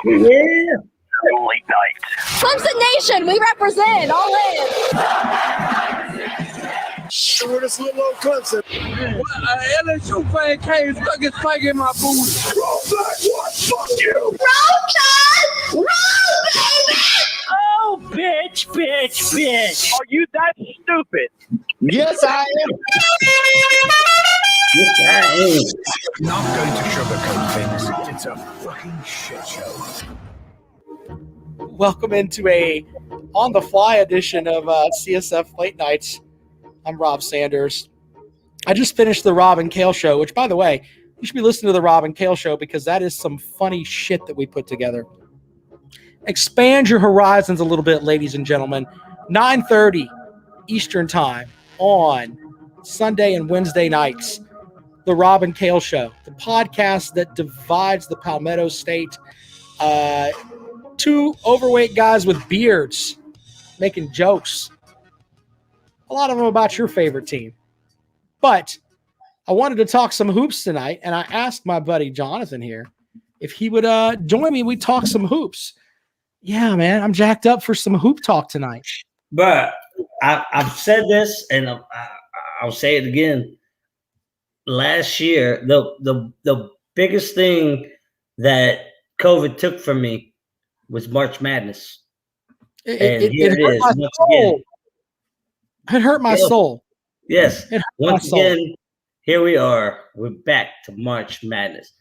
Yeah. Late night. Clemson Nation, we represent all in. Shortest little old Clemson. LSU fan came stuck his spike in my booty. Roll back, what? Fuck you. Roll, Tide! Roll, baby! Oh, bitch. Are you that stupid? Yes, I am. Yes, I am. Not going to sugarcoat things. It's a fucking shit show. Welcome into a on-the-fly edition of CSF Late Nights. I'm Rob Sanders. I just finished the Rob and Kale show, which, by the way, you should be listening to the Rob and Kale show because that is some funny shit that we put together. Expand your horizons a little bit, ladies and gentlemen. 9:30 Eastern Time on Sunday and Wednesday nights. The Rob and Kale show, the podcast that divides the Palmetto State. Two overweight guys with beards making jokes. A lot of them about your favorite team. But I wanted to talk some hoops tonight, and I asked my buddy Jonathan here if he would join me. We talk some hoops. Yeah, man, I'm jacked up for some hoop talk tonight. But I've said this, and I'll say it again. Last year, the biggest thing that COVID took from me was March Madness. It is once again. It hurt my soul. Yes. Once again, here we are. We're back to March Madness.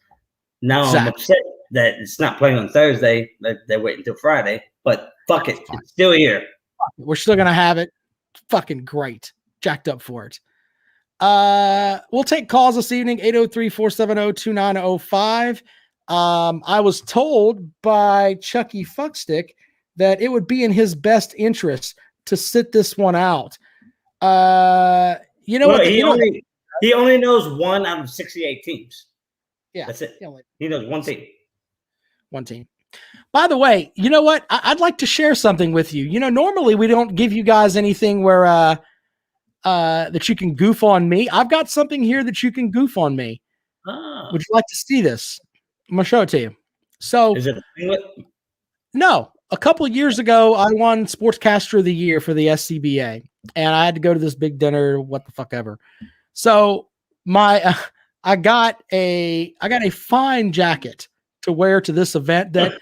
Now I'm upset that it's not playing on Thursday. They're waiting until Friday. But fuck it. It's still here. We're still going to have it. Fucking great. Jacked up for it. We'll take calls this evening, 803-470-2905. I was told by Chucky Fuckstick that it would be in his best interest to sit this one out. You know what? He only knows one out of 68 teams. Yeah. That's it. He knows one team. One team. By the way, you know what? I'd like to share something with you. You know, normally we don't give you guys anything where that you can goof on me. I've got something here that you can goof on me. Would you like to see this? I'm going to show it to you. So, is it a singlet? No. A couple of years ago, I won Sportscaster of the Year for the SCBA, and I had to go to this big dinner, what the fuck ever. So I got a fine jacket to wear to this event that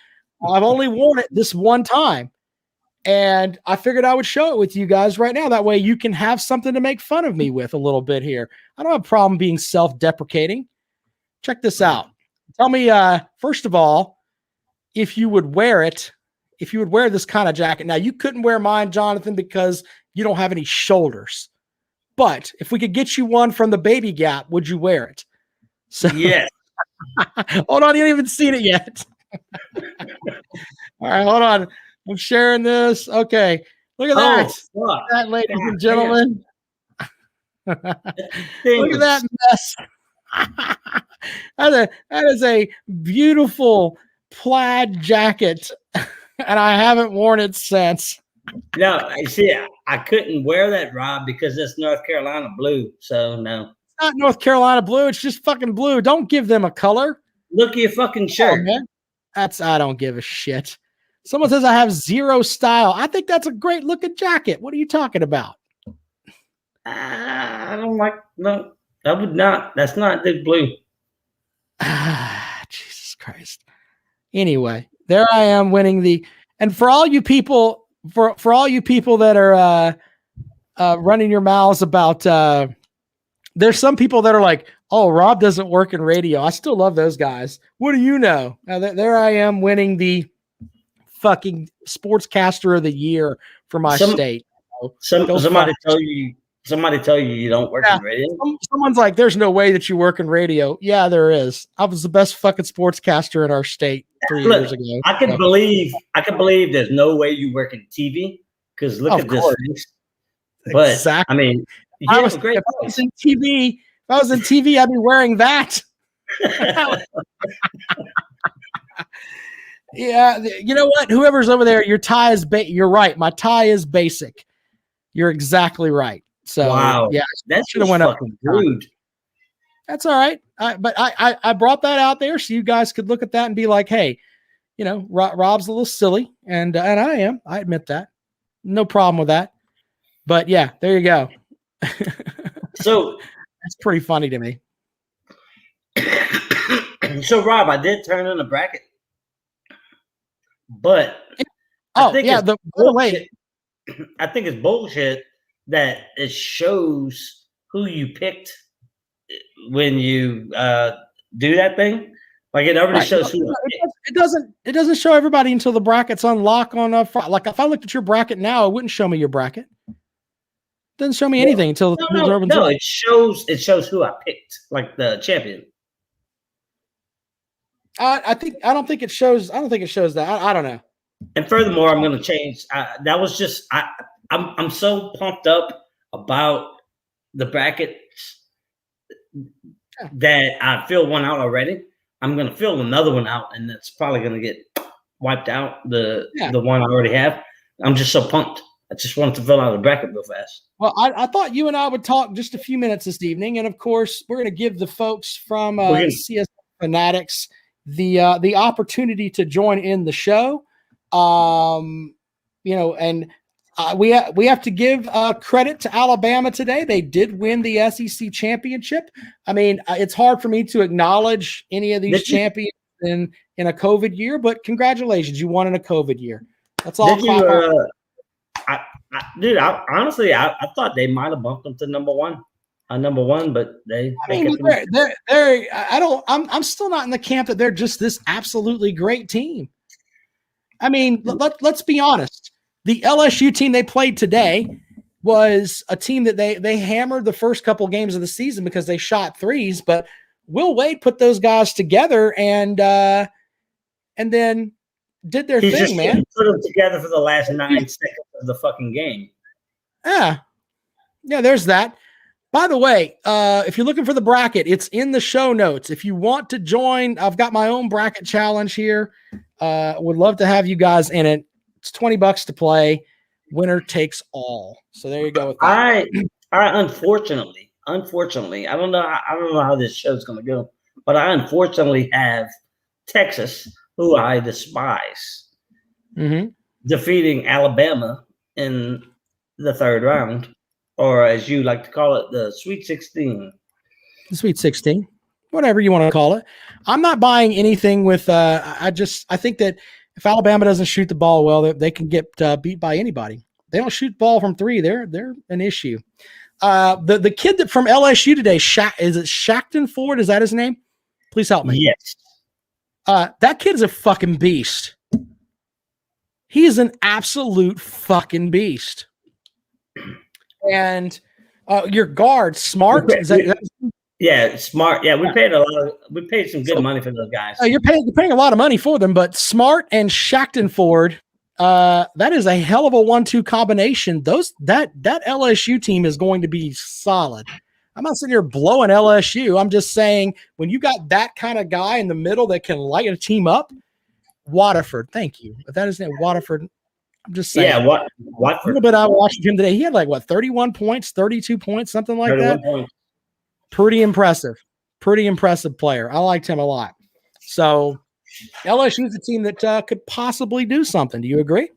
I've only worn it this one time, and I figured I would show it with you guys right now. That way, you can have something to make fun of me with a little bit here. I don't have a problem being self-deprecating. Check this out. Tell me, first of all, if you would wear it. If you would wear this kind of jacket. Now, you couldn't wear mine, Jonathan, because you don't have any shoulders. But if we could get you one from the Baby Gap, would you wear it? So, yes. Hold on, you haven't even seen it yet. All right, hold on. I'm sharing this. Okay. Look at that. Look at that, ladies and gentlemen. Look at that mess. That is a beautiful plaid jacket. And I haven't worn it since. No, see, I couldn't wear that, Rob, because it's North Carolina blue. So no, it's not North Carolina blue. It's just fucking blue. Don't give them a color. Look at your fucking shirt. Oh, man. I don't give a shit. Someone says I have zero style. I think that's a great looking jacket. What are you talking about? I don't like. No, I would not. That's not the blue. Jesus Christ. Anyway. There I am winning and for all you people, for all you people that are running your mouths about, there's some people that are like, oh, Rob doesn't work in radio. I still love those guys. What do you know? Now there I am winning the fucking Sportscaster of the Year for my state. Somebody tell you don't work in radio. Someone's like, there's no way that you work in radio. Yeah, there is. I was the best fucking sportscaster in our state 3 years ago. I can believe there's no way you work in TV because look at this. But exactly. I mean, if I was in TV, I'd be wearing that. Yeah, you know what? Whoever's over there, your tie is you're right. My tie is basic. You're exactly right. So wow, yeah, that should have went up rude. That's all right. But I brought that out there so you guys could look at that and be like, hey, Rob's a little silly, and I am. I admit that. No problem with that. But yeah, there you go. So that's pretty funny to me. So Rob, I did turn in a bracket, but by the way, I think it's bullshit that it shows who you picked when you do that thing. Like it already shows who it doesn't show everybody until the brackets unlock on like if I looked at your bracket now, it wouldn't show me your bracket. It doesn't show me anything until no, it shows who I picked, like the champion. I don't think it shows that. I don't know. And furthermore, I'm going to change. That was just I'm so pumped up about the brackets that I filled one out already. I'm going to fill another one out, and it's probably going to get wiped out. The one I already have. I'm just so pumped. I just wanted to fill out a bracket real fast. Well, I thought you and I would talk just a few minutes this evening, and of course, we're going to give the folks from CS Fanatics the opportunity to join in the show. And we have to give credit to Alabama today. They did win the SEC championship. I mean, it's hard for me to acknowledge any of these champions in a COVID year, but congratulations, you won in a COVID year. That's all. Dude, honestly, I thought they might have bumped them to number one, but I'm still not in the camp that they're just this absolutely great team. I mean, let's be honest. The LSU team they played today was a team that they hammered the first couple games of the season because they shot threes, but Will Wade put those guys together and then did their thing, man. Put them together for the last 9 seconds of the fucking game. Yeah, there's that. By the way, if you're looking for the bracket, it's in the show notes. If you want to join, I've got my own bracket challenge here. Would love to have you guys in it. It's $20 to play. Winner takes all. So there you go with that. I unfortunately, I don't know how this show's going to go, but I unfortunately have Texas, who I despise, defeating Alabama in the third round, or as you like to call it, the Sweet 16. The Sweet 16, whatever you want to call it. I'm not buying anything with. I think that if Alabama doesn't shoot the ball well, they can get beat by anybody. They don't shoot ball from three. They're an issue. The kid that from LSU today, is it Shackton Ford? Is that his name? Please help me. Yes. That kid's a fucking beast. He is an absolute fucking beast. And your guard, Smart. Yeah, Smart. Yeah, we paid some good money for those guys. You're paying a lot of money for them, but Smart and Shackton Ford, that is a hell of a 1-2 combination. That LSU team is going to be solid. I'm not sitting here blowing LSU. I'm just saying when you got that kind of guy in the middle that can light a team up, Waterford. Thank you. If that is it, Waterford. I'm just saying. Yeah, Watford. A little bit I watched him today. He had 31 points, 32 points, something like that. Points. Pretty impressive player. I liked him a lot. So LSU is a team that could possibly do something. Do you agree?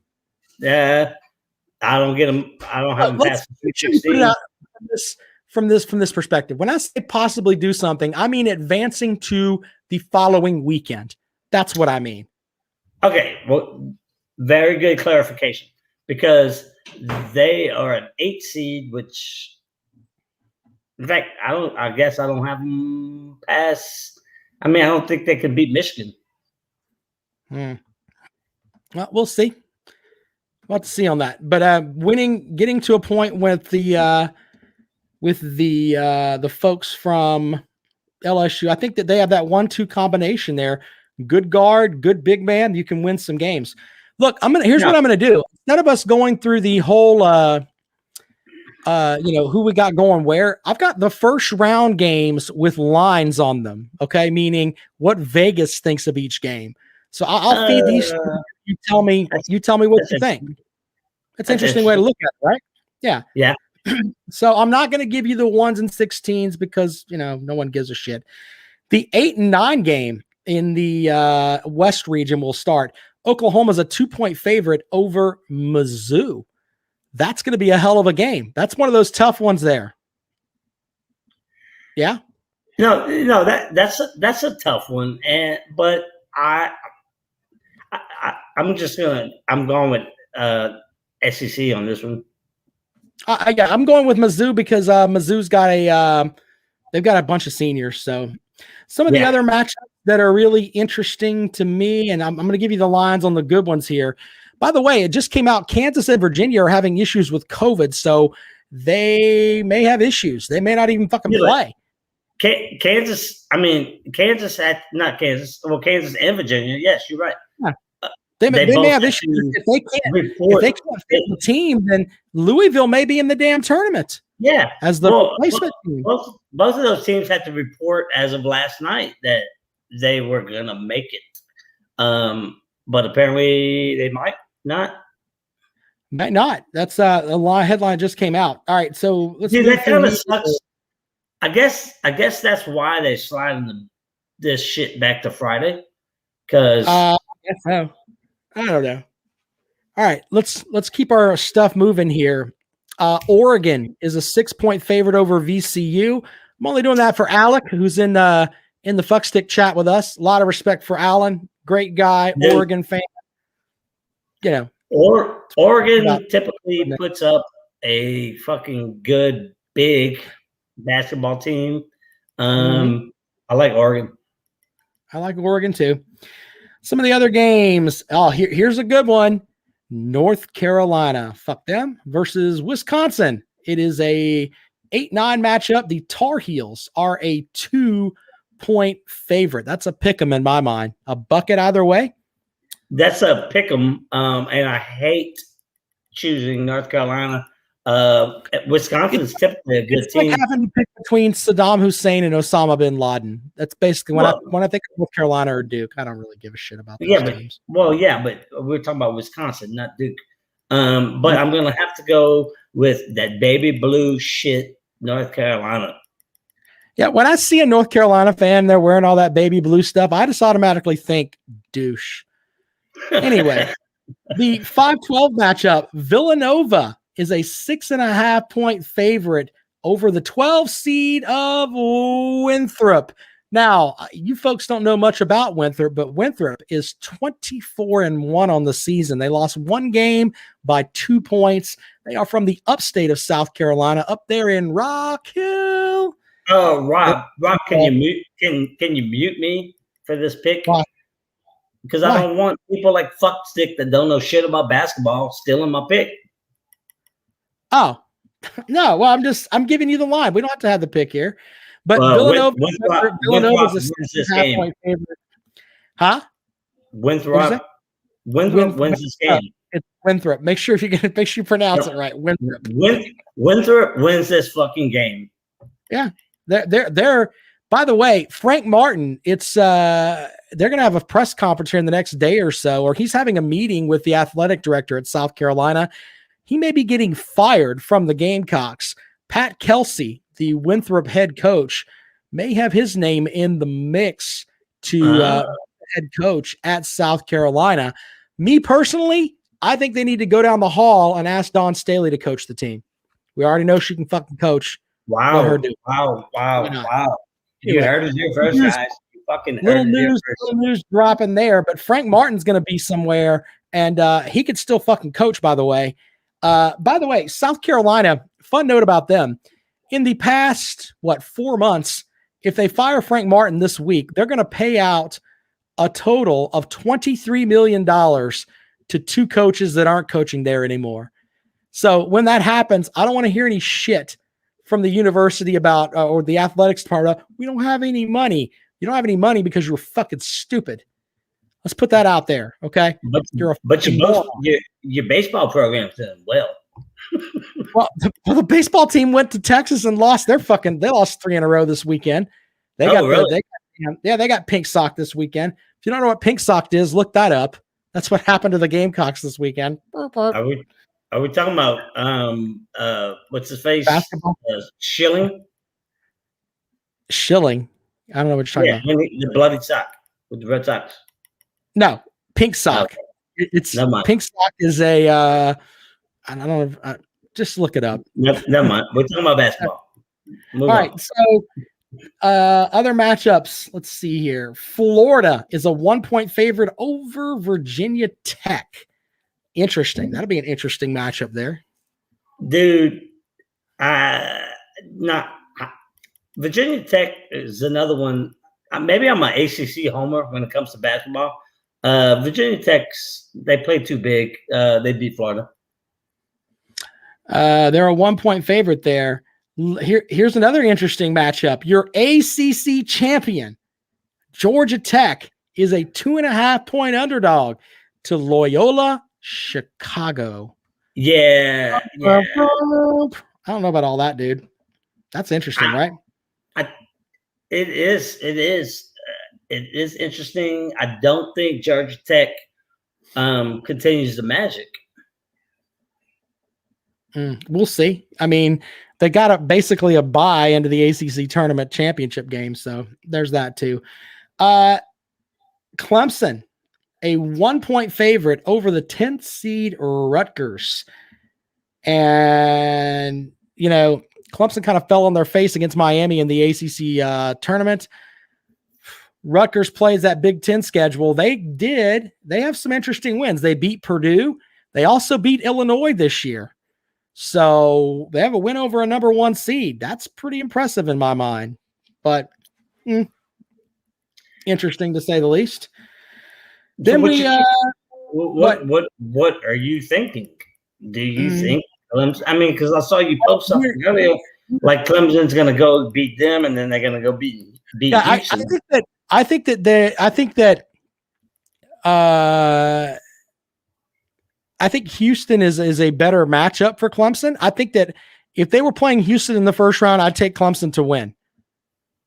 Yeah, I don't get them. I don't have them past the 16. From this perspective, when I say possibly do something, I mean advancing to the following weekend. That's what I mean. Okay, well, very good clarification, because they are an 8 seed, which, in fact, I guess I don't have them pass. I mean, I don't think they can beat Michigan. Well, we'll see. We'll have to see on that. But getting to a point with the folks from LSU, I think that they have that 1-2 combination there. Good guard, good big man. You can win some games. Look, here's what I'm going to do. Instead of us going through the whole, who we got going where, I've got the first round games with lines on them. Okay. Meaning what Vegas thinks of each game. So I'll feed these. You tell me what you think. That's an interesting way to look at it, right? Yeah. Yeah. So I'm not going to give you the 1s and 16s because, no one gives a shit. The 8 and 9 game in the West region will start. Oklahoma's a 2-point favorite over Mizzou. That's going to be a hell of a game. That's one of those tough ones there. Yeah. No, that's a tough one, but I'm going with SEC on this one. Yeah, I'm going with Mizzou because Mizzou's got they've got a bunch of seniors. So some of the other matchups that are really interesting to me, and I'm going to give you the lines on the good ones here. By the way, it just came out. Kansas and Virginia are having issues with COVID, so they may have issues. They may not even fucking play. Kansas and Virginia. Yes, you're right. Yeah. They may have issues. If they can't fit the team, then Louisville may be in the damn tournament. Yeah, as the replacement team. Both of those teams had to report as of last night that they were gonna make it, but apparently they might not. Might not. That's a headline just came out. All right, so let's. See, that kind of sucks. I guess that's why they sliding this shit back to Friday. Because I guess so. I don't know. All right, let's keep our stuff moving here. Oregon is a 6-point favorite over VCU. I'm only doing that for Alec, who's in the fuckstick chat with us. A lot of respect for Alan, great guy, yeah. Oregon fan. You know, Oregon typically puts up a fucking good big basketball team. I like Oregon. I like Oregon too. Some of the other games. Oh, here's a good one. North Carolina, fuck them, versus Wisconsin. It is a 8-9 matchup. The Tar Heels are a 2-point favorite. That's a pick'em in my mind. A bucket either way. That's a pick'em, and I hate choosing North Carolina. Wisconsin is typically a good team. Like having to pick between Saddam Hussein and Osama bin Laden. That's basically when I think of North Carolina or Duke. I don't really give a shit about those teams. But we're talking about Wisconsin, not Duke. But I'm gonna have to go with that baby blue shit, North Carolina. Yeah, when I see a North Carolina fan, they're wearing all that baby blue stuff, I just automatically think douche. Anyway, the 5-12 matchup, Villanova is a 6.5-point favorite over the 12 seed of Winthrop. Now, you folks don't know much about Winthrop, but Winthrop is 24-1 on the season. They lost one game by 2 points. They are from the upstate of South Carolina, up there in Rock Hill. Oh, Rob, can you mute me for this pick? Why? Because I don't want people like Fuckstick that don't know shit about basketball stealing my pick. Oh, no. Well, I'm giving you the line. We don't have to have the pick here. But Villanova is a 6.5-point favorite. Huh? Winthrop wins this game. It's Winthrop. Make sure you pronounce it right. Winthrop. Winthrop wins this fucking game. Yeah. They're by the way, Frank Martin, it's they're gonna have a press conference here in the next day or so, or he's having a meeting with the athletic director at South Carolina. He may be getting fired from the Gamecocks. Pat Kelsey, the Winthrop head coach, may have his name in the mix to head coach at South Carolina. Me personally, I think they need to go down the hall and ask Dawn Staley to coach the team. We already know she can fucking coach. Wow. Let her do it. Wow. You heard it here first, guys. You fucking little news dropping there, but Frank Martin's going to be somewhere, and he could still fucking coach, by the way. South Carolina, fun note about them. In the past, 4 months, if they fire Frank Martin this week, they're going to pay out a total of $23 million to 2 coaches that aren't coaching there anymore. So when that happens, I don't want to hear any shit from the university about, or the athletics department, we don't have any money. You don't have any money because you're fucking stupid. Let's put that out there, okay? But your baseball program's doing well. Well, the baseball team went to Texas and lost they lost 3 in a row this weekend. They got pink sock this weekend. If you don't know what pink sock is, look that up. That's what happened to the Gamecocks this weekend. Are we talking about what's his face? Basketball? Schilling? Schilling. I don't know what you're talking about. The bloody sock. with the Red Sox? No, Pink Sock. Okay. It's Never mind. Pink Sock is a. I don't know. Just look it up. Never mind. We're talking about basketball. Move All on. right. So other matchups. Let's see here. Florida is a 1-point favorite over Virginia Tech. Interesting. That'll be an interesting matchup there. Dude, not Virginia Tech is another one. Maybe I'm an ACC homer when it comes to basketball. Virginia Tech's they play too big. They beat Florida. They're a 1-point favorite there. Here's another interesting matchup. Your ACC champion, Georgia Tech, is a 2.5-point underdog to Loyola Chicago. Yeah. I don't know about all that, dude. That's interesting, right? It is interesting. I don't think Georgia Tech continues the magic. We'll see. I mean, they got basically a bye into the ACC tournament championship game, so there's that too. Clemson, a 1-point favorite over the 10th seed Rutgers. And, Clemson kind of fell on their face against Miami in the ACC tournament. Rutgers plays that Big Ten schedule. They have some interesting wins. They beat Purdue. They also beat Illinois this year. So they have a win over a number 1 seed. That's pretty impressive in my mind, but interesting to say the least. Then what are you thinking? Do you think Clemson? I mean, because I saw you post something earlier, like Clemson's going to go beat them, and then they're going to go beat Houston. I think Houston is a better matchup for Clemson. I think that if they were playing Houston in the first round, I'd take Clemson to win.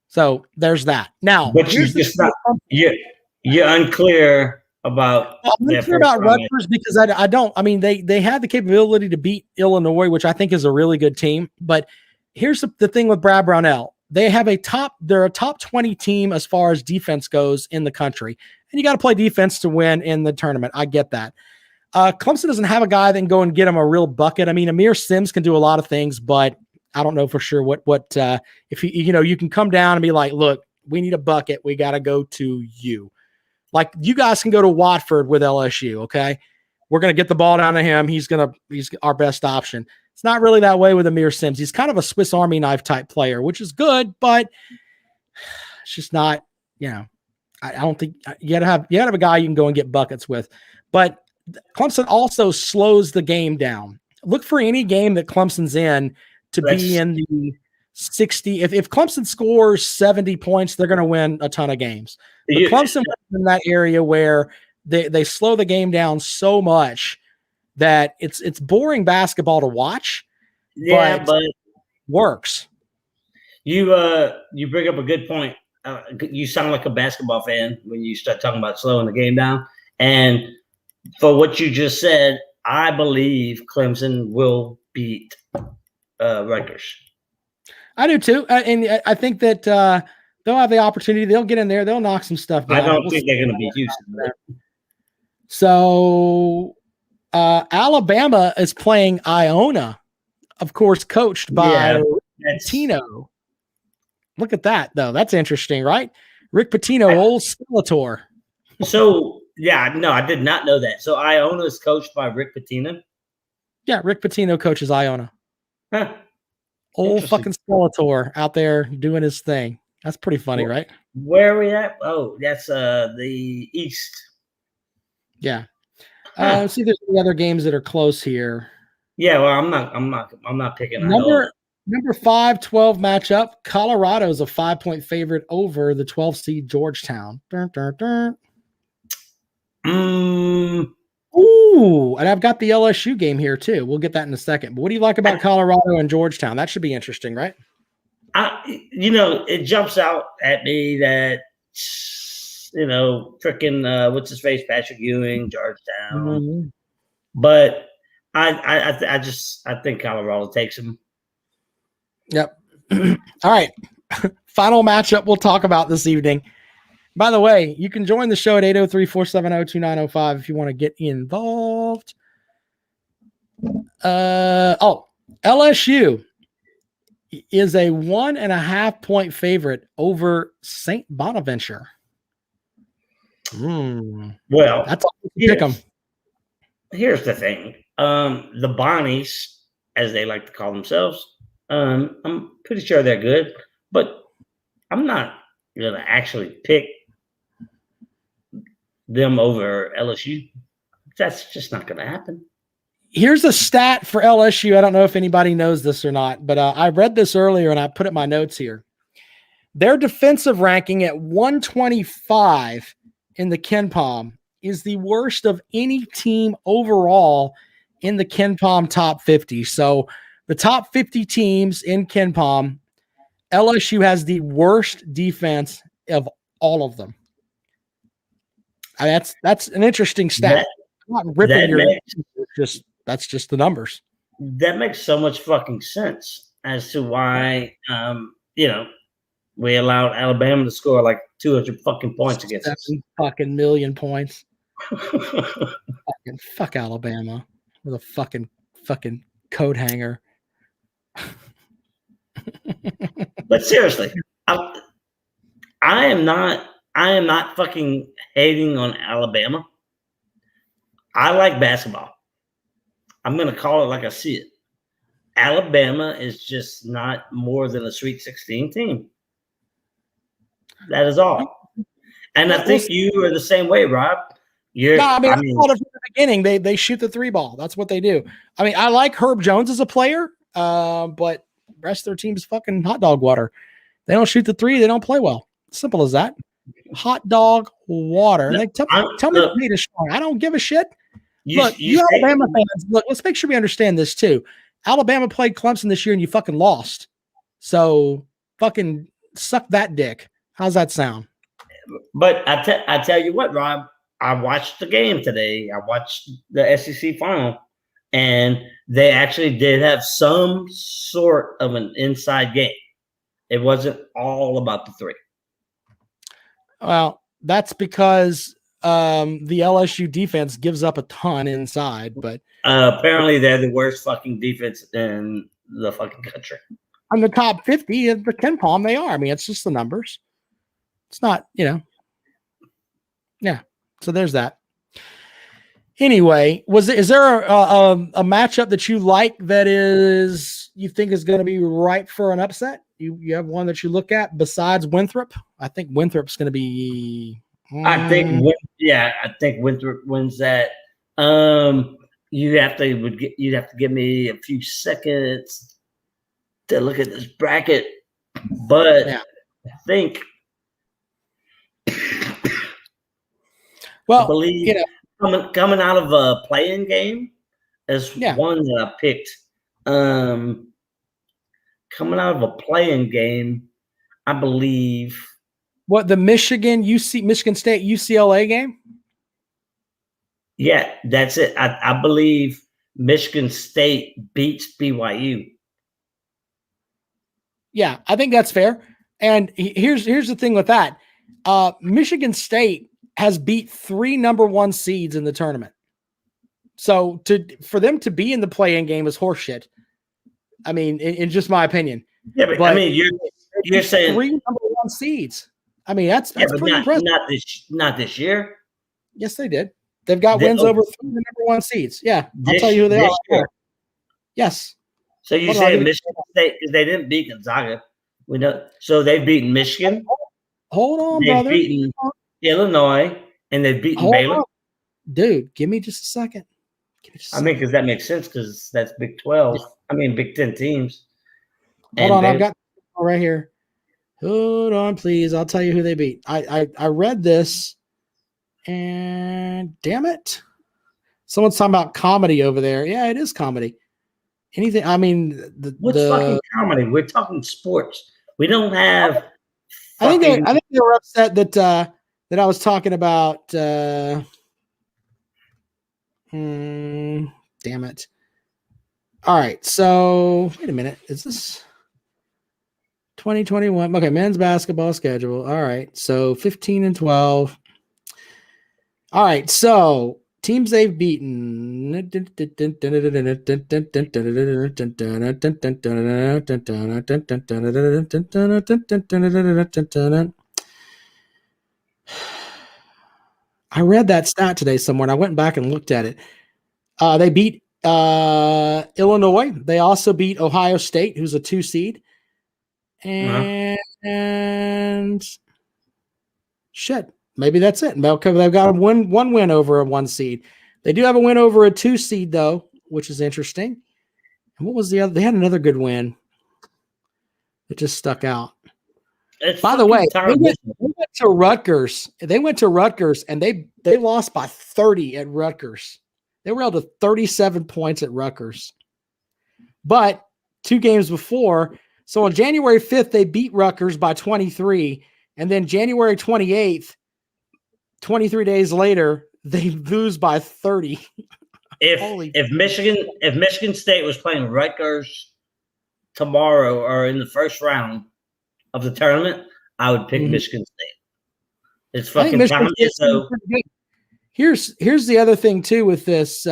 So there's that. Now, but you're unclear about. I'm unclear about Rutgers because I don't. I mean, they had the capability to beat Illinois, which I think is a really good team. But here's the thing with Brad Brownell: they're a top 20 team as far as defense goes in the country, and you got to play defense to win in the tournament. I get that. Clemson doesn't have a guy that can go and get him a real bucket. I mean, Amir Sims can do a lot of things, but I don't know for sure what if you can come down and be like, look, we need a bucket. We got to go to you. Like, you guys can go to Watford with LSU. Okay. We're going to get the ball down to him. He's our best option. It's not really that way with Amir Sims. He's kind of a Swiss Army knife type player, which is good, but it's just not, I don't think you gotta have a guy you can go and get buckets with. But Clemson also slows the game down. Look for any game that Clemson's in to be in the 60. If Clemson scores 70 points, they're going to win a ton of games. But Clemson was in that area where they slow the game down so much that it's boring basketball to watch. Yeah, but works. You bring up a good point. You sound like a basketball fan when you start talking about slowing the game down. And for what you just said, I believe Clemson will beat Rutgers. I do too, and I think that they'll have the opportunity. They'll get in there. They'll knock some stuff down. I don't think they're going to beat Houston. So Alabama is playing Iona, of course, coached by Rick Pitino. Look at that, though. That's interesting, right? Rick Pitino, old Skeletor. So, I did not know that. So Iona is coached by Rick Pitino? Yeah, Rick Pitino coaches Iona. Huh. Old fucking Skeletor out there doing his thing. That's pretty funny, right? Where are we at? Oh, that's the East. Yeah. Let's see if there's any other games that are close here. Yeah, well, I'm not picking Number 5-12 matchup. Colorado's a 5-point favorite over the 12 seed Georgetown. Ooh, and I've got the LSU game here too. We'll get that in a second. But what do you like about Colorado and Georgetown? That should be interesting, right? It jumps out at me that freaking what's his face, Patrick Ewing, Georgetown. Mm-hmm. But I think Colorado takes him. Yep. All right. Final matchup we'll talk about this evening. By the way, you can join the show at 803-470-2905 if you want to get involved. LSU is a 1.5 point favorite over St. Bonaventure. Well, That's all you can pick 'em. Here's the thing. The Bonnies, as they like to call themselves, I'm pretty sure they're good, but I'm not gonna actually pick them over LSU. That's just not gonna happen. Here's a stat for LSU. I don't know if anybody knows this or not, but I read this earlier and I put it in my notes here. Their defensive ranking at 125 in the KenPom is the worst of any team overall in the KenPom top 50. So the top 50 teams in KenPom, LSU has the worst defense of all of them. I mean, that's an interesting stat. I'm not ripping that's just the numbers. That makes so much fucking sense as to why we allowed Alabama to score like 200 fucking points against us. 7 fucking million points. Fuck Alabama with a fucking coat hanger. But seriously, I am not fucking hating on Alabama. I like basketball. I'm gonna call it like I see it. Alabama is just not more than a Sweet 16 team. That is all. And I think you are the same way, Rob. I thought from the beginning they shoot the three ball. That's what they do. I mean, I like Herb Jones as a player, but the rest of their team is fucking hot dog water. They don't shoot the three. They don't play well. Simple as that. Hot dog water. Like, tell me to beat a strong. I don't give a shit. Look, you Alabama fans, look, let's make sure we understand this too. Alabama played Clemson this year and you fucking lost. So fucking suck that dick. How's that sound? But I tell you what, Rob, I watched the game today. I watched the SEC final, and they actually did have some sort of an inside game. It wasn't all about the three. Well, that's because the LSU defense gives up a ton inside, but apparently they're the worst fucking defense in the fucking country. On the top 50 of the KenPom, they are. I mean, it's just the numbers. It's not, yeah. So there's that. Anyway, is there a matchup that you like that you think is going to be ripe for an upset? You have one that you look at besides Winthrop? I think Winthrop's going to be. I think Winthrop wins that. You'd have to give me a few seconds to look at this bracket, but I think. Well, I believe coming out of a play-in game is one that I picked. Coming out of a play-in game, I believe. What, the Michigan State UCLA game? Yeah, that's it. I believe Michigan State beats BYU. Yeah, I think that's fair. And here's the thing with that. Michigan State has beat 3 number 1 seeds in the tournament. So for them to be in the play-in game is horseshit. I mean, in just my opinion. Yeah, but I mean, you're saying 3 number 1 seeds. I mean, that's pretty impressive. Not this year. Yes, they did. They've got wins over 3 number 1 seeds. Yeah, I'll tell you who they are. Year. Yes. So you say Michigan State because they didn't beat Gonzaga. We know. So they've beaten Michigan. Hold on, brother. They've beaten Illinois, and they've beaten Baylor. On. Dude, give me just a second. I mean, because that makes sense because that's Big 12. I mean, Big 10 teams. Hold on, I've got right here. Hold on, please. I'll tell you who they beat. I read this, and damn it, someone's talking about comedy over there. Yeah, it is comedy. Anything? I mean, what's fucking comedy? We're talking sports. We don't have. I think they were upset that I was talking about. Damn it! All right, so wait a minute. Is this 2021. Okay, men's basketball schedule. All right. So 15 and 12. All right. So teams they've beaten. I read that stat today somewhere and I went back and looked at it. They beat Illinois. They also beat Ohio State, who's a 2 seed. And shit, maybe that's it. They've got one win over a 1 seed. They do have a win over a 2 seed though, which is interesting. And what was the other? They had another good win. It just stuck out. By the way, they went to Rutgers. They went to Rutgers and they lost by 30 at Rutgers. They were held to 37 points at Rutgers. But 2 games before, so on January 5th, they beat Rutgers by 23. And then January 28th, 23 days later, they lose by 30. If Michigan State was playing Rutgers tomorrow or in the first round of the tournament, I would pick Michigan State. It's fucking time. So here's the other thing too with this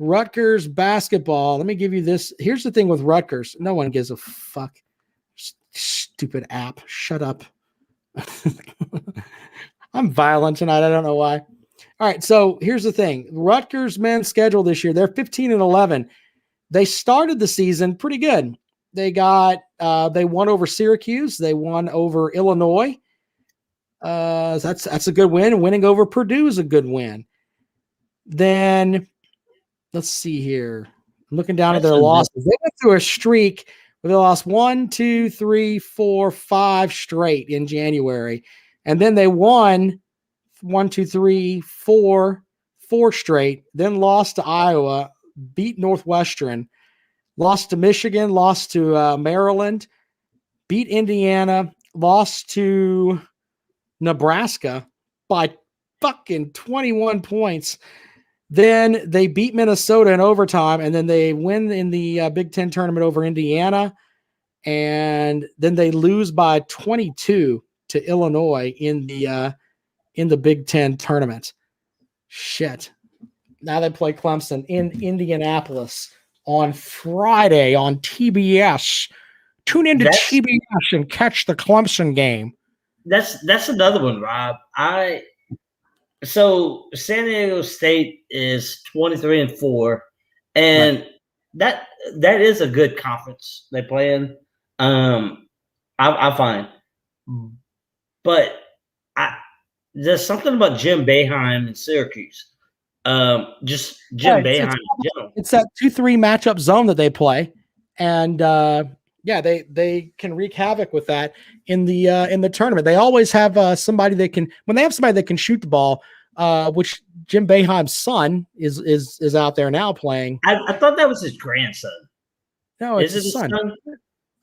Rutgers basketball. Let me give you this. Here's the thing with Rutgers. No one gives a fuck. Stupid app. Shut up. I'm violent tonight. I don't know why. All right. So here's the thing. Rutgers men's schedule this year, they're 15 and 11. They started the season pretty good. They won over Syracuse. They won over Illinois. That's a good win. Winning over Purdue is a good win. Then let's see here. I'm looking down at their losses. They went through a streak where they lost 1, 2, 3, 4, 5 straight in January. And then they won 1, 2, 3, 4 straight, then lost to Iowa, beat Northwestern, lost to Michigan, lost to Maryland, beat Indiana, lost to Nebraska by fucking 21 points. Then they beat Minnesota in overtime, and then they win in the Big Ten tournament over Indiana, and then they lose by 22 to Illinois in the Big Ten tournament. Shit. Now they play Clemson in Indianapolis on Friday on TBS. Tune into TBS and catch the Clemson game. That's another one, Rob. So San Diego State is 23-4, and right. that is a good conference they play in. I find, but there's something about Jim Boeheim and Syracuse. Just Jim Boeheim. It's that 2-3 matchup zone that they play, and they can wreak havoc with that in the tournament. They always have somebody that can, when they have somebody that can shoot the ball, which Jim Boeheim's son is out there now playing. I thought that was his grandson. No, it's his son.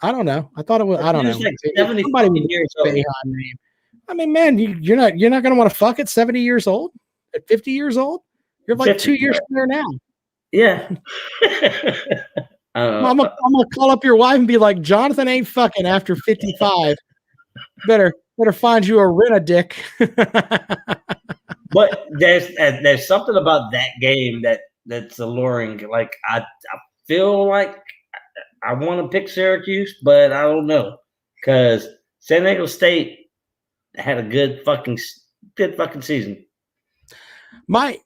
I don't know. I thought it was. I don't know. Like 70 years old. I mean, man, you're not going to want to fuck at 70 years old, at 50 years old. You're like 2 years from there now. Yeah. I'm gonna call up your wife and be like, Jonathan ain't fucking after 55. Better find you a rent-a-dick. But there's something about that game that's alluring. Like I feel like I want to pick Syracuse, but I don't know because San Diego State had a good fucking season. My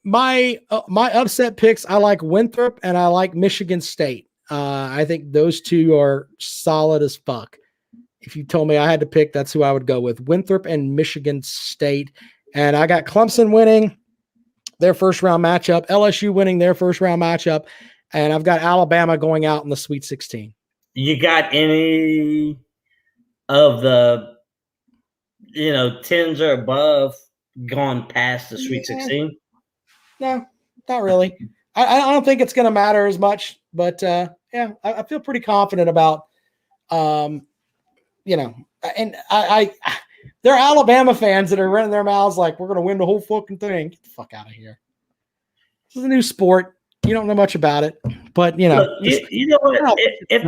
upset picks, I like Winthrop and I like Michigan State. I think those two are solid as fuck. If you told me I had to pick, that's who I would go with. Winthrop and Michigan State. And I got Clemson winning their first round matchup, LSU winning their first round matchup, and I've got Alabama going out in the Sweet 16. You got any of the 10s or above gone past the Sweet 16? No, not really. I don't think it's going to matter as much, but I feel pretty confident about, and there are Alabama fans that are running their mouths like we're going to win the whole fucking thing. Get the fuck out of here. This is a new sport. You don't know much about it, but Look, you know what? If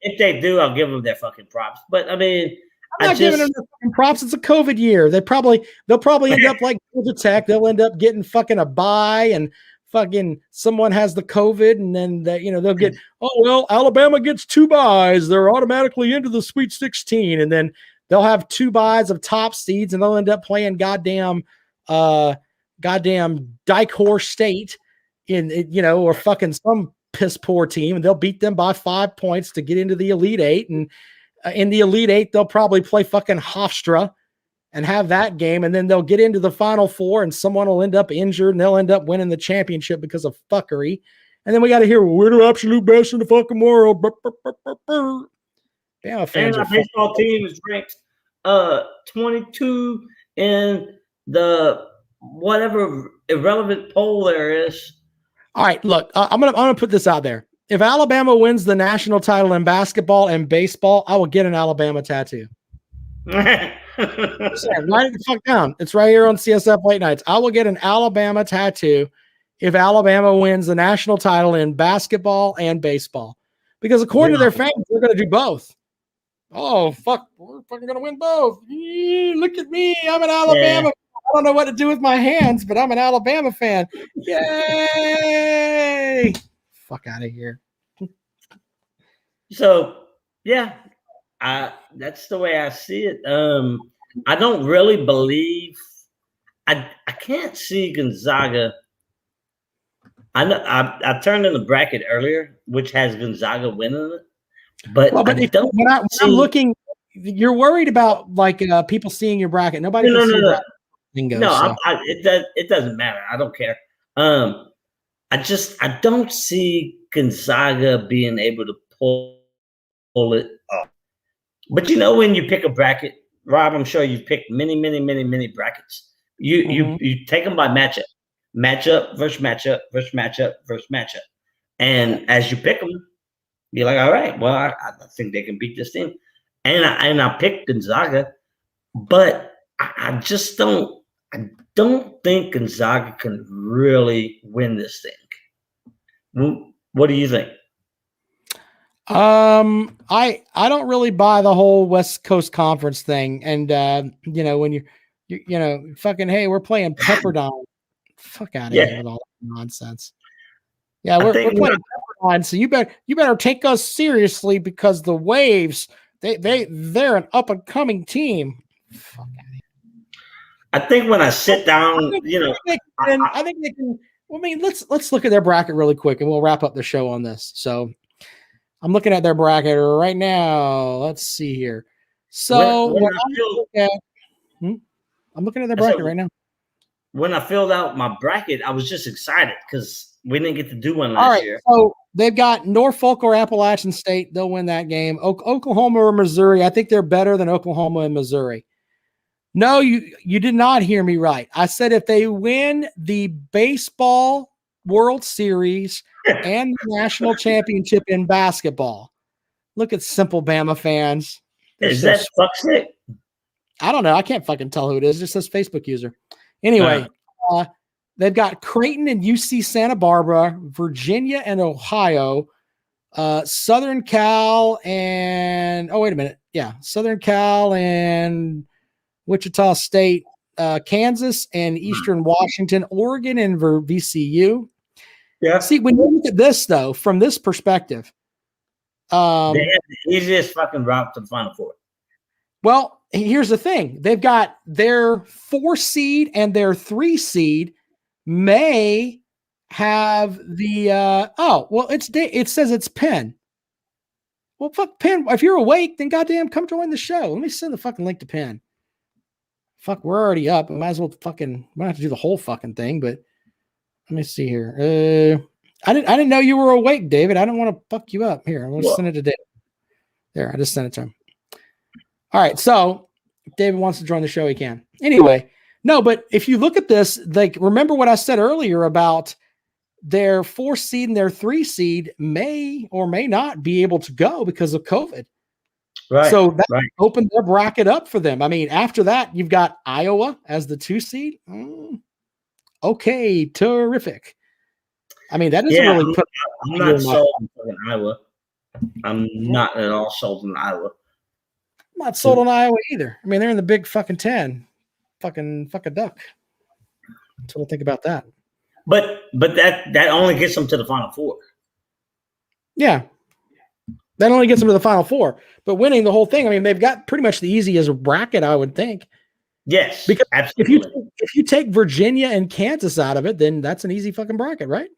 if they do, I'll give them their fucking props. But I mean, I'm not giving them the fucking props. It's a COVID year. They'll probably end up like Georgia Tech. They'll end up getting fucking a bye, and fucking someone has the COVID, and then they'll get, oh well, Alabama gets 2 byes. They're automatically into the Sweet 16, and then they'll have 2 byes of top seeds, and they'll end up playing goddamn Dyke Horse State or fucking some piss poor team, and they'll beat them by 5 points to get into the Elite Eight. And in the Elite Eight, they'll probably play fucking Hofstra and have that game, and then they'll get into the Final Four, and someone will end up injured, and they'll end up winning the championship because of fuckery. And then we got to hear, well, we're the absolute best in the fucking world. Bama fans, and our baseball team is ranked 22 in the whatever irrelevant poll there is. All right, look, I'm gonna put this out there. If Alabama wins the national title in basketball and baseball, I will get an Alabama tattoo. Write it the fuck down. It's right here on CSF Late Nights. I will get an Alabama tattoo if Alabama wins the national title in basketball and baseball. Because according to their fans, they're going to do both. Oh, fuck. We're fucking going to win both. Look at me. I'm an Alabama. I don't know what to do with my hands, but I'm an Alabama fan. Yay. Fuck out of here. So, yeah, that's the way I see it. I don't really believe I can't see Gonzaga. I know I turned in the bracket earlier, which has Gonzaga winning it, but when I'm looking, you're worried about like people seeing your bracket. Nobody can see that. Bingo, no, it doesn't matter. I don't care. I don't see Gonzaga being able to pull it off. But when you pick a bracket, Rob, I'm sure you've picked many brackets. You take them by matchup versus matchup versus matchup versus matchup, and as you pick them, you're like, all right, well, I think they can beat this team, and I picked Gonzaga, but I just don't. I don't think Gonzaga can really win this thing. What do you think? I don't really buy the whole West Coast Conference thing, and when you're fucking, hey, we're playing Pepperdine, fuck out of here with all that nonsense. Yeah, we're playing Pepperdine, so you better take us seriously because the Waves they're an up and coming team. Fuck out of here. I think when I sit down, I think they can. Well, I mean, let's look at their bracket really quick, and we'll wrap up the show on this. So, I'm looking at their bracket right now. Let's see here. So, I'm looking at their bracket right now. When I filled out my bracket, I was just excited because we didn't get to do one last year. So they've got Norfolk or Appalachian State. They'll win that game. Oklahoma or Missouri. I think they're better than Oklahoma and Missouri. No, you did not hear me right. I said if they win the baseball World Series and the national championship in basketball. Look at simple Bama fans. Is that Fuckstick? I don't know. I can't fucking tell who it is. It just says Facebook user. Anyway, they've got Creighton and UC Santa Barbara, Virginia and Ohio, Southern Cal and Southern Cal and Wichita State, Kansas and Eastern Washington, Oregon and VCU. Yeah. See, when you look at this though, from this perspective, they have the easiest fucking route to the Final Four. Well, here's the thing: they've got their 4 seed and their 3 seed may have the it says it's Penn. Well, fuck Penn. If you're awake, then goddamn come join the show. Let me send the fucking link to Penn. Fuck, we're already up. I might as well might have to do the whole fucking thing, but let me see here. I didn't know you were awake, David. I don't want to fuck you up. Here, I'm gonna send it to David. There, I just sent it to him. All right, so if David wants to join the show, he can. Anyway, no, but if you look at this, like remember what I said earlier about their 4 seed and their 3 seed may or may not be able to go because of COVID. Right. So that opened their bracket up for them. I mean, after that, you've got Iowa as the 2 seed. Okay, terrific. I mean, that doesn't really put. I'm not sold on Iowa. I'm not at all sold on Iowa. I'm not sold on Iowa either. I mean, they're in the Big fucking 10. Fucking duck. That's what I think about that. But that only gets them to the Final Four. Yeah. That only gets them to the Final Four. But winning the whole thing, I mean, they've got pretty much the easiest bracket, I would think. Yes, Because absolutely. if you take Virginia and Kansas out of it, then that's an easy fucking bracket, right?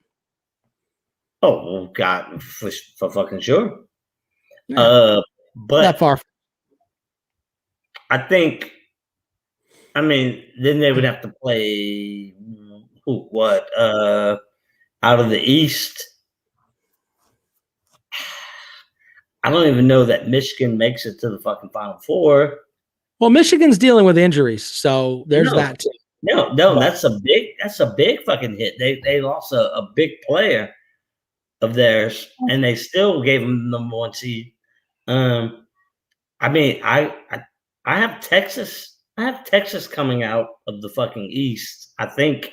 Oh, well, God, for fucking sure. Yeah. But Not far. I think, I mean, then they would have to play out of the East. I don't even know that Michigan makes it to the fucking Final Four. Well, Michigan's dealing with injuries, so there's that too. No, that's a big fucking hit. They lost a big player of theirs, and they still gave them the number one seed. I mean, I have Texas. I have Texas coming out of the fucking East, I think,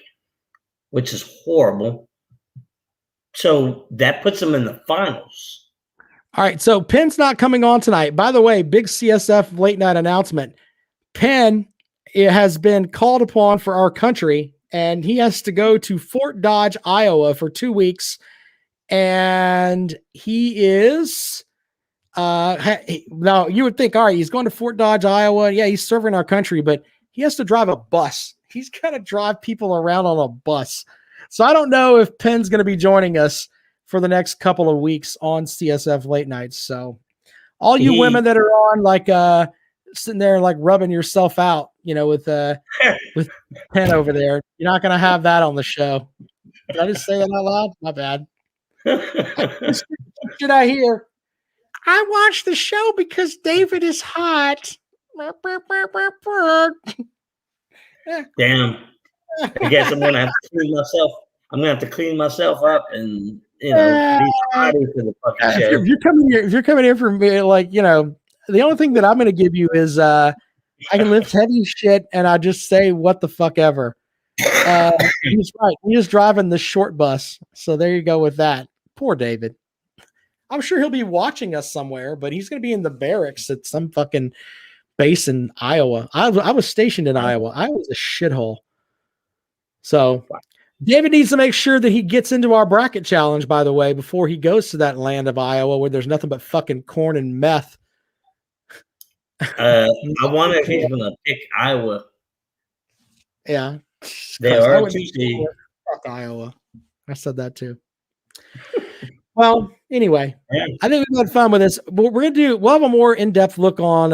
which is horrible. So that puts them in the finals. All right, so Penn's not coming on tonight. By the way, big CSF late night announcement. Penn has been called upon for our country, and he has to go to Fort Dodge, Iowa for 2 weeks. And he is now you would think, all right, he's going to Fort Dodge, Iowa. Yeah, he's serving our country, but he has to drive a bus. He's got to drive people around on a bus. So I don't know if Penn's going to be joining us for the next couple of weeks on CSF late nights. So all you women that are on, like sitting there like rubbing yourself out, with Penn over there, you're not going to have that on the show. Did I just say that out loud? My bad. Should I hear? I watched the show because David is hot. Damn. I guess I'm gonna have to clean myself. I'm gonna have to clean myself up and be ready for the fucking show. If you're coming here for me, the only thing that I'm gonna give you is I can lift heavy shit and I just say what the fuck ever. He's right. He's driving the short bus. So there you go with that. Poor David. I'm sure he'll be watching us somewhere, but he's going to be in the barracks at some fucking base in Iowa. I was stationed in Iowa. I was a shithole. So David needs to make sure that he gets into our bracket challenge, by the way, before he goes to that land of Iowa where there's nothing but fucking corn and meth. I wonder if he's going to pick Iowa. Yeah. They are TC. Fuck Iowa. I said that too. Well, anyway, I think we've had fun with this. But we'll have a more in-depth look on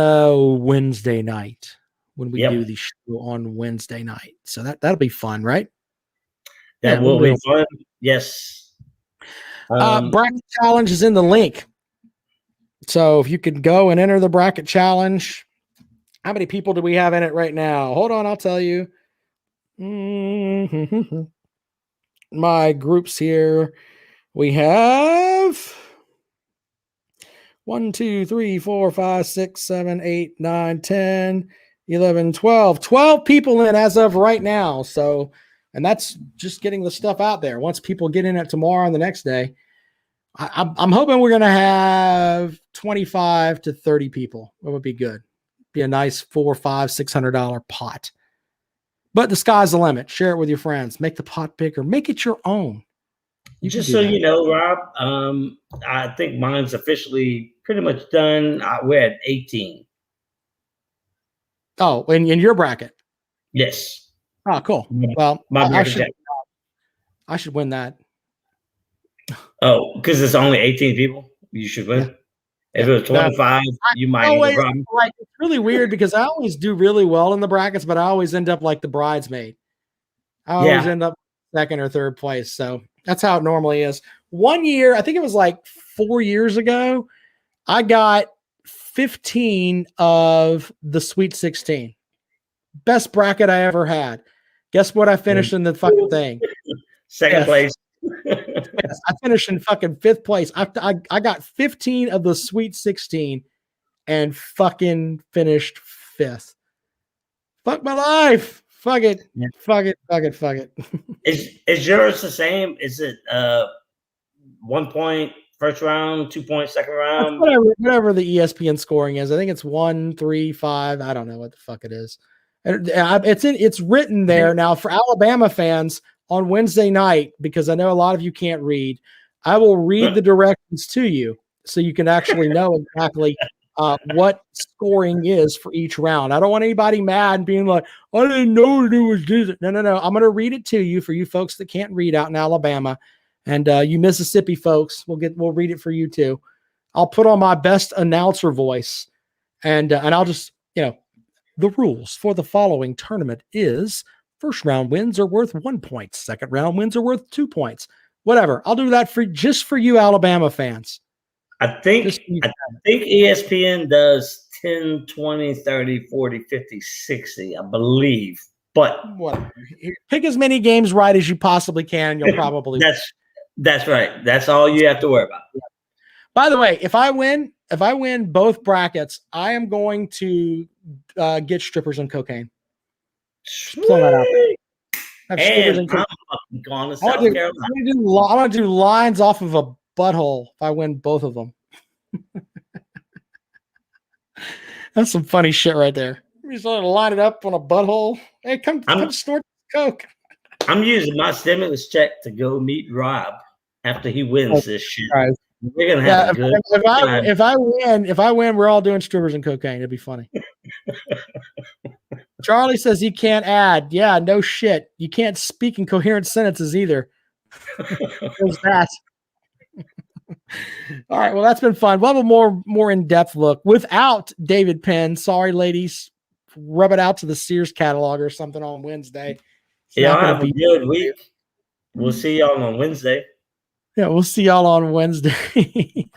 Wednesday night when we do the show on Wednesday night. So that'll be fun, right? That will be fun. Yes. Bracket challenge is in the link. So if you could go and enter the bracket challenge, how many people do we have in it right now? Hold on, I'll tell you. My groups here. We have 1, 2, 3, 4, 5, 6, 7, 8, 9, 10, 11, 12. 12 people in as of right now. So, and that's just getting the stuff out there. Once people get in it tomorrow and the next day, I'm hoping we're going to have 25 to 30 people. That would be good. Be a nice $400, $500, $600 pot. But the sky's the limit. Share it with your friends. Make the pot bigger. Make it your own. Just so you know, Rob, I think mine's officially pretty much done. We're at 18. Oh, in your bracket? Yes. Oh, cool. Well, I should win that. Oh, because it's only 18 people? You should win? Yeah. If it was 25, you might have a problem. It's really weird because I always do really well in the brackets, but I always end up like the bridesmaid. I always end up second or third place. So that's how it normally is. One year, I think it was like 4 years ago, I got 15 of the Sweet 16. Best bracket I ever had. Guess what I finished in the fucking thing? Second place. Yes, I finished in fucking fifth place. I got 15 of the Sweet 16 and fucking finished fifth. Fuck my life. Fuck it. Yeah. Fuck it. Is yours the same? Is it 1.5 first round, 2 point second round. Whatever the ESPN scoring is. I think it's 1, 3, 5. I don't know what the fuck it is. It's written there now for Alabama fans on Wednesday night, because I know a lot of you can't read. I will read the directions to you so you can actually know exactly what scoring is for each round. I don't want anybody mad and being like, I didn't know it was this. No. I'm going to read it to you for you folks that can't read out in Alabama, and you Mississippi folks, we'll read it for you too. I'll put on my best announcer voice, and I'll just, the rules for the following tournament is first round wins are worth 1 point. Second round wins are worth 2 points. Whatever. I'll do that just for you Alabama fans. I think ESPN does 10, 20, 30, 40, 50, 60, I believe. But whatever. Pick as many games right as you possibly can. You'll probably that's right. That's all you have to worry about. By the way, if I win both brackets, I am going to get strippers and cocaine. Throw that out there. And I'm fucking going to South Carolina. I'm going to do lines off of a butthole if I win both of them. That's some funny shit right there. You just want to line it up on a butthole. Hey, come snort coke. I'm using my stimulus check to go meet Rob after he wins this shit. Right. We're gonna have a good time. If I win, we're all doing strippers and cocaine. It'd be funny. Charlie says he can't add. Yeah, no shit. You can't speak in coherent sentences either. There's that. All right. Well, that's been fun. We'll have a more in-depth look without David Penn. Sorry, ladies. Rub it out to the Sears catalog or something on Wednesday. Y'all have a good week. We'll see y'all on Wednesday. Yeah, we'll see y'all on Wednesday.